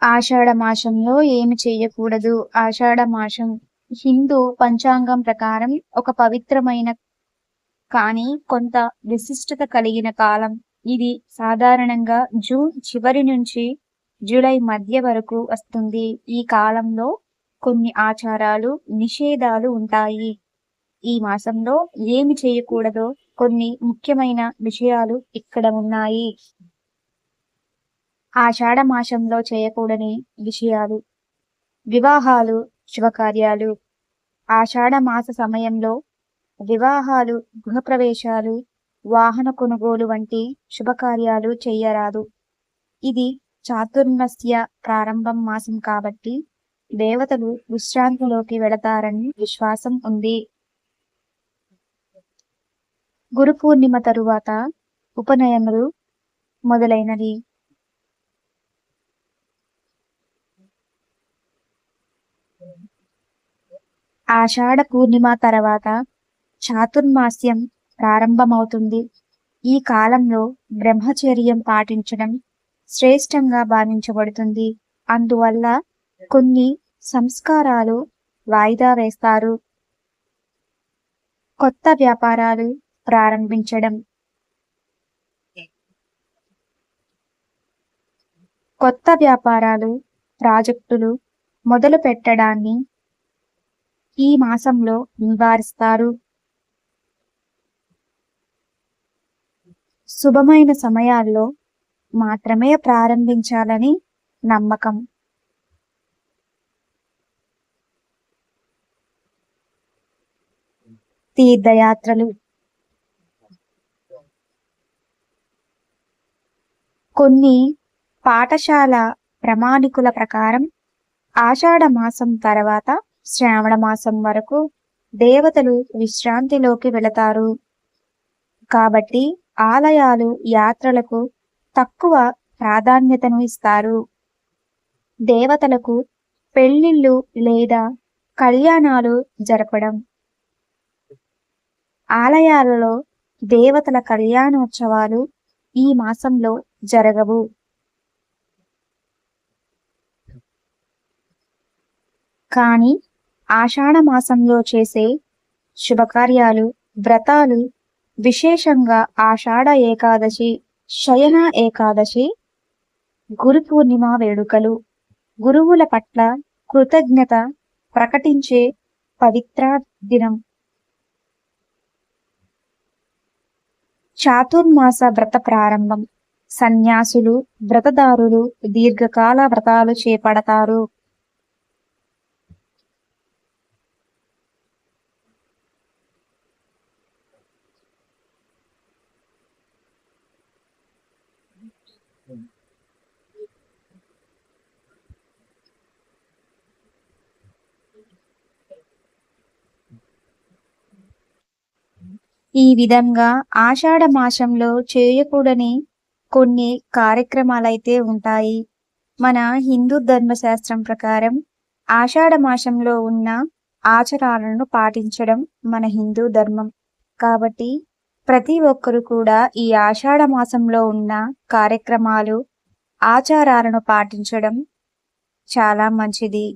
ఆషాఢ మాసంలో ఏమి చేయకూడదు? ఆషాఢ మాసం హిందూ పంచాంగం ప్రకారం ఒక పవిత్రమైన కానీ కొంత విశిష్టత కలిగిన కాలం. ఇది సాధారణంగా జూన్ చివరి నుంచి జూలై మధ్య వరకు వస్తుంది. ఈ కాలంలో కొన్ని ఆచారాలు, నిషేధాలు ఉంటాయి. ఈ మాసంలో ఏమి చేయకూడదో కొన్ని ముఖ్యమైన విషయాలు ఇక్కడ ఉన్నాయి. ఆషాఢ మాసంలో చేయకూడని విషయాలు: వివాహాలు, శుభకార్యాలు. ఆషాఢ మాస సమయంలో వివాహాలు, గృహప్రవేశాలు, వాహన కొనుగోలు వంటి శుభకార్యాలు చెయ్యరాదు. ఇది చాతుర్మాస్య ప్రారంభం మాసం కాబట్టి దేవతలు విశ్రాంతిలోకి వెళతారని విశ్వాసం ఉంది. గురు పూర్ణిమ తరువాత ఉపనయనాలు మొదలైనవి. ఆషాఢ పూర్ణిమ తర్వాత చాతుర్మాస్యం ప్రారంభమవుతుంది. ఈ కాలంలో బ్రహ్మచర్యం పాటించడం శ్రేష్టంగా భావించబడుతుంది. అందువల్ల కొన్ని సంస్కారాలు వాయిదా వేస్తారు. కొత్త వ్యాపారాలు ప్రారంభించడం. కొత్త వ్యాపారాలు, ప్రాజెక్టులు మొదలు పెట్టడాన్ని ఈ మాసంలో నివారిస్తారు. శుభమైన సమయాల్లో మాత్రమే ప్రారంభించాలని నమ్మకం. తీర్థయాత్రలు. కొన్ని పాఠశాల ప్రమాణికుల ప్రకారం ఆషాఢ మాసం తర్వాత శ్రావణ మాసం వరకు దేవతలు విశ్రాంతిలోకి వెళతారు. కాబట్టి ఆలయాలు, యాత్రలకు తక్కువ ప్రాధాన్యతను ఇస్తారు. దేవతలకు పెళ్లిళ్ళు లేదా కళ్యాణాలు జరపడం. ఆలయాలలో దేవతల కళ్యాణోత్సవాలు ఈ మాసంలో జరగవు. కానీ ఆషాఢ మాసంలో చేసే శుభకార్యాలు, వ్రతాలు, విశేషంగా ఆషాఢ ఏకాదశి, శయన ఏకాదశి, గురు పూర్ణిమ వేడుకలు గురువుల పట్ల కృతజ్ఞత ప్రకటించే పవిత్ర దినం. చాతుర్మాస వ్రత ప్రారంభం. సన్యాసులు, వ్రతదారులు దీర్ఘకాల వ్రతాలు చేపడతారు. ఈ విధంగా ఆషాఢ మాసంలో చేయకూడని కొన్ని కార్యక్రమాలైతే ఉంటాయి. మన హిందూ ధర్మశాస్త్రం ప్రకారం ఆషాఢ మాసంలో ఉన్న ఆచారాలను పాటించడం మన హిందూ ధర్మం. కాబట్టి ప్రతి ఒక్కరు కూడా ఈ ఆషాఢ మాసంలో ఉన్న కార్యక్రమాలు, ఆచారాలను పాటించడం చాలా మంచిది.